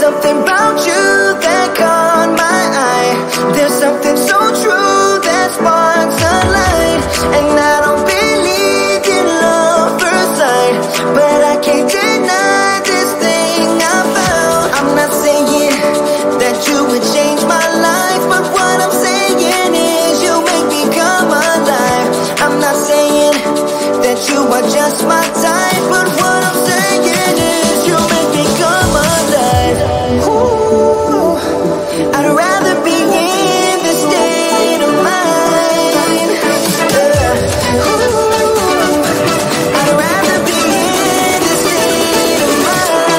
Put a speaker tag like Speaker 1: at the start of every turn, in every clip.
Speaker 1: something about you that caught my eye. There's something so true that sparks a light. And I don't believe in love first sight, but I can't deny this thing I found. I'm not saying that you would change my life, but what I'm saying is you make me come alive. I'm not saying that you are just my type, but what I'm saying is you make me come alive. Ooh, I'd rather be in this state of mind. Ooh, I'd rather be in this state of mind.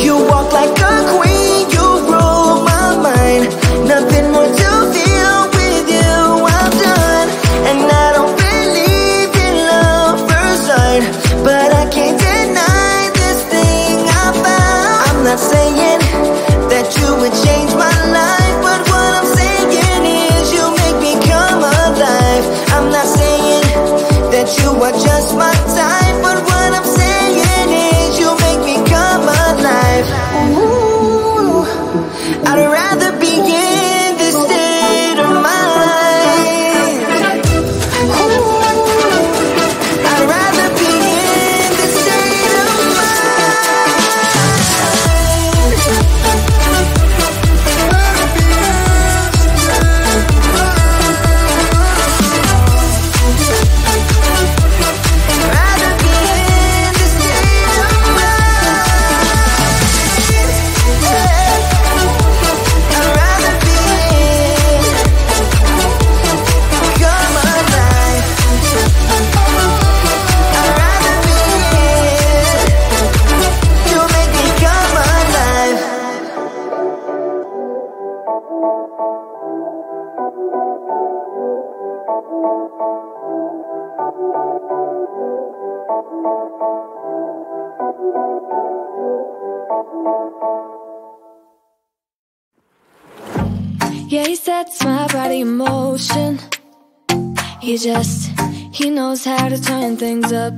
Speaker 1: You walk like a queen, you rule my mind. Nothing more to feel with you, I'm done. And I don't believe in love first sight, but I can't deny this thing I found. I'm not saying that you would change my life, but what I'm saying is you make me come alive. I'm not saying that you are just my type, but what I'm saying is you make me come alive. Ooh, I'd rather be in this state of mind. Ooh, I'd rather be in this state of rather be in this state of I'd rather be in, come alive. I'd rather be in, you make me come alive.
Speaker 2: Yeah, he sets my body in motion. He knows how to turn things up.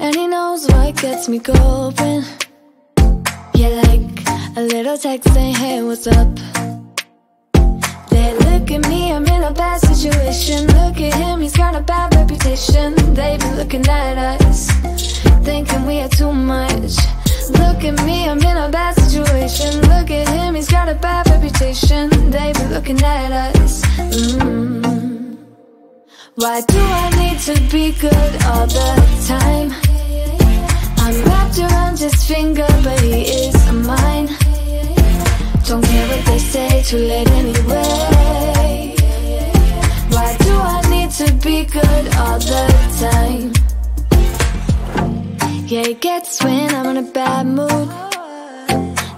Speaker 2: And he knows what gets me going. Yeah, like a little text saying, hey, what's up? They look at me, I'm in a bad situation. Look at him, he's got a bad reputation. They be looking at us, thinking we are too much. Look at me, I'm in a bad situation. Look at him, he's got a bad reputation. They be looking at us. Why do I need to be good all the time? I'm wrapped around his finger, but he is mine. Don't care what they say, too late anyway. Why do I need to be good all the time? Yeah, he gets when I'm in a bad mood.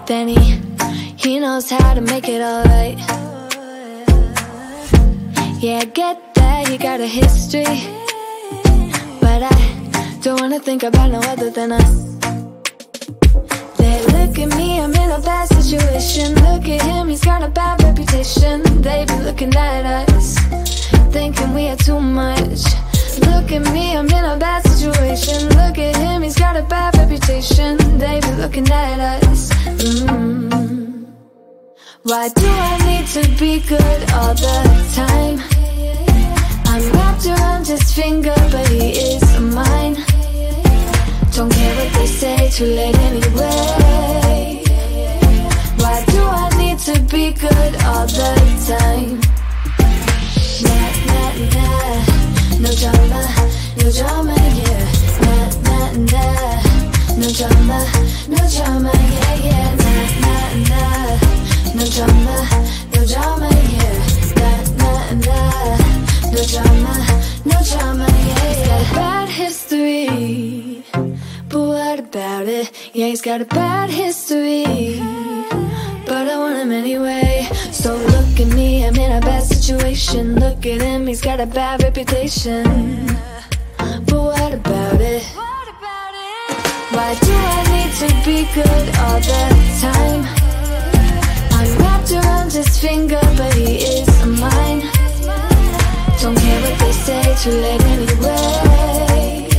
Speaker 2: Then he knows how to make it alright. Yeah, I get that he got a history, but I don't wanna think about no other than us. They look at me, I'm in a bad situation. Look at him, he's got a bad reputation. They be looking at us, thinking we are too much. Look at me, I'm in a bad situation. Look at him, he's got a bad reputation. They be looking at us. Why do I need to be good all the time? I'm wrapped around his finger, but he is mine. Don't care what they say, too late anyway. Why do I need to be good all the time? Nah, nah, nah. No drama, no drama, yeah. Nah, nah, nah. No drama, no drama, yeah, yeah. Nah, nah, nah. No drama, no drama, yeah. Nah, nah, nah. No drama, no drama, yeah, yeah. Bad history, but what about it? Yeah, he's got a bad history, but I want him anyway. So look at me, I'm in a bad situation. Look at him, he's got a bad reputation. But what about it? Why do I need to be good all the time? I'm wrapped around his finger, but he is mine. Don't care what they say, too late anyway.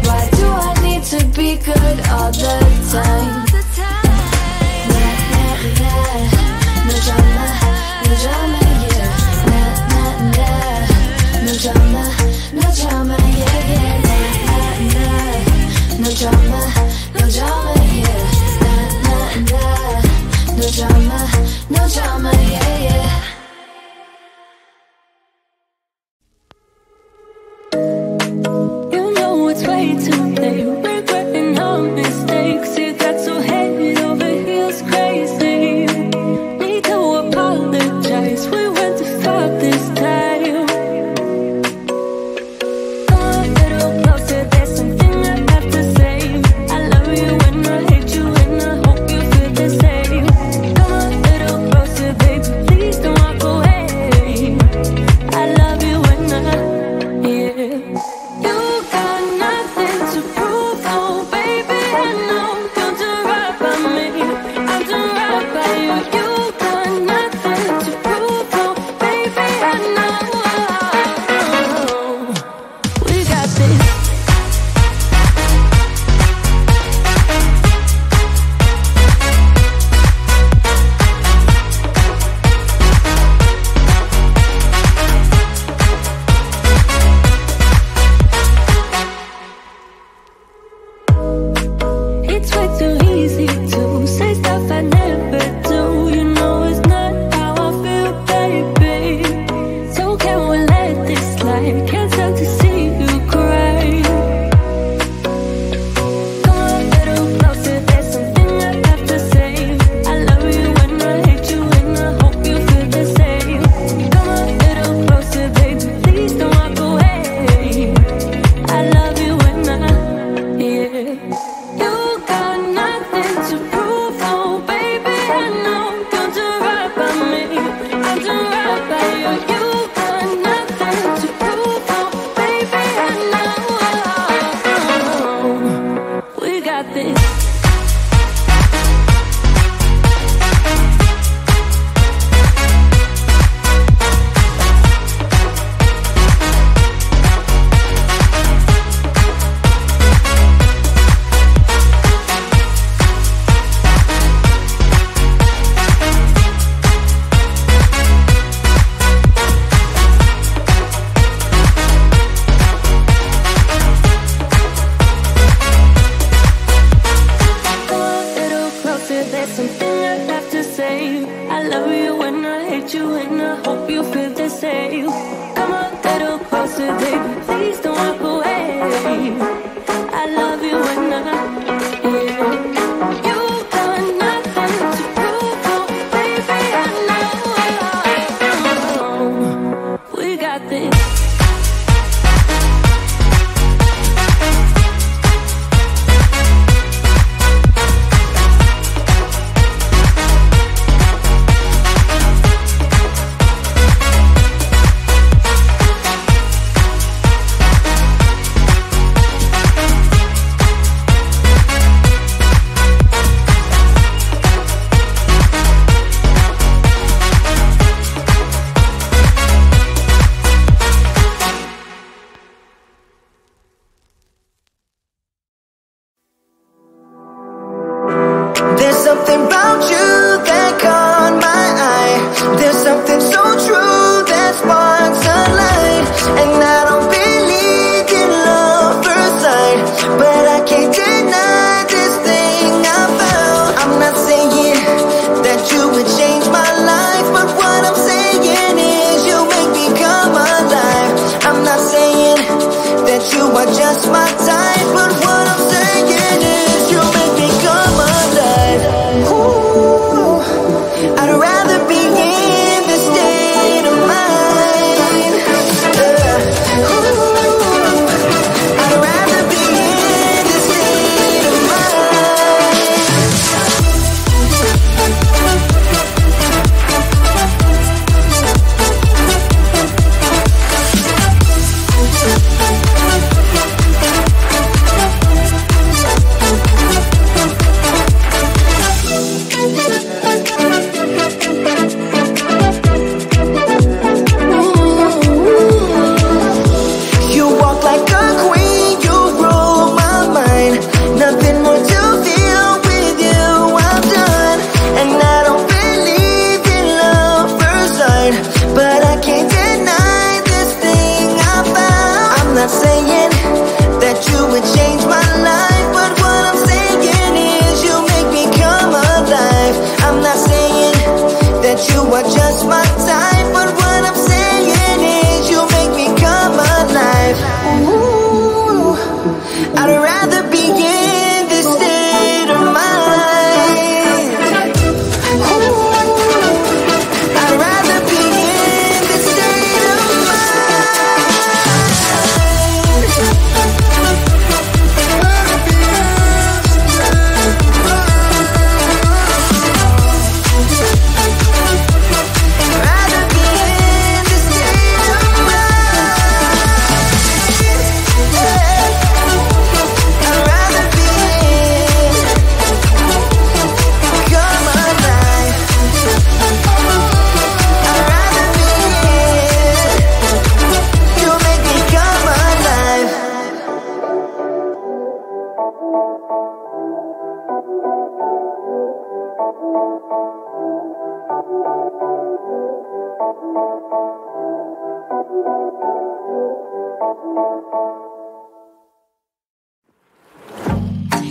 Speaker 2: Why do I need to be good all the time? Nah, nah, nah. No drama, no drama, yeah. Nah, nah, nah. No drama, no drama, yeah, yeah. Nah, nah, nah. No drama, no drama, yeah. Nah, nah, nah. No drama, no drama, yeah, yeah.
Speaker 3: It's way too late, regretting our mistakes. It got so head over heels crazy. Need to apologize, we went too far this time. Come a little closer, there's something I have to say. I love you and I hate you and I hope you feel the same. Come a little closer, baby, please don't walk away. I love you and yeah.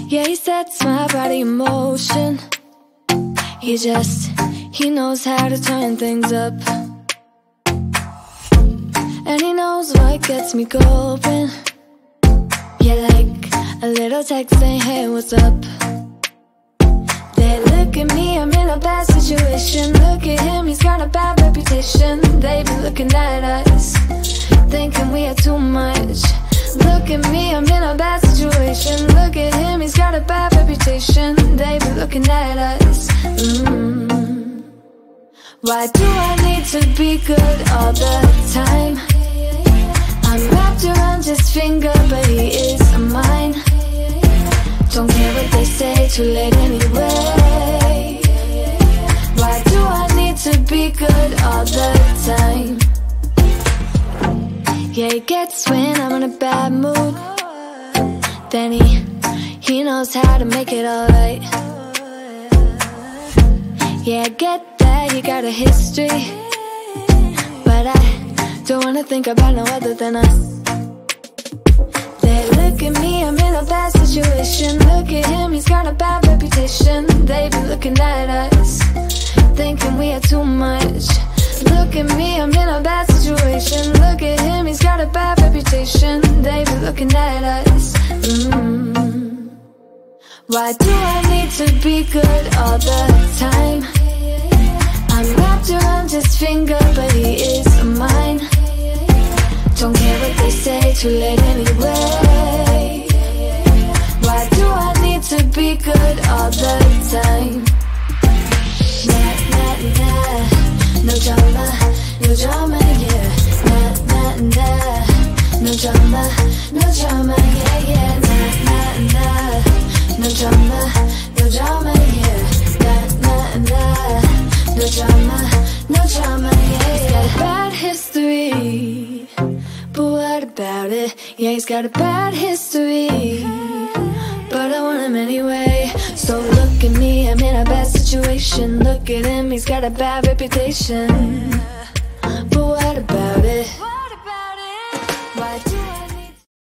Speaker 2: Yeah, he sets my body in motion. He knows how to turn things up. And he knows what gets me going. Yeah, like a little text saying, hey, what's up? They look at me, I'm in a bad situation. Look at him, he's got a bad reputation. They be looking at us, thinking we are too much. Look at me, I'm in a bad situation. Look at him, he's got a bad reputation. They be looking at us. Why do I need to be good all the time? I'm wrapped around his finger, but he is mine. Don't care what they say, too late anyway. Why do I need to be good all the time? Yeah, he gets when I'm in a bad mood. Then he knows how to make it alright. Yeah, I get that he got a history, but I don't wanna think about no other than us. They look at me, I'm in a bad situation. Look at him, he's got a bad reputation. They be looking at us, thinking we are too much. Look at me, I'm in a bad situation. Look at him, he's got a bad reputation. They be looking at us. Why do I need to be good all the time? I'm wrapped around his finger, but he is mine. Don't care what they say, too late anyway. Why do I need to be good all the time? Nah, nah, nah. No drama, yeah. Nah, nah, nah. No drama, yeah, yeah. Nah, nah, nah. No drama, yeah. Nah, nah, nah. No drama, yeah, yeah. He's got a bad history, but what about it? Yeah, he's got a bad history, but I want him anyway. So look at me, I'm in a bad situation. Look at him, he's got a bad reputation, but what about it?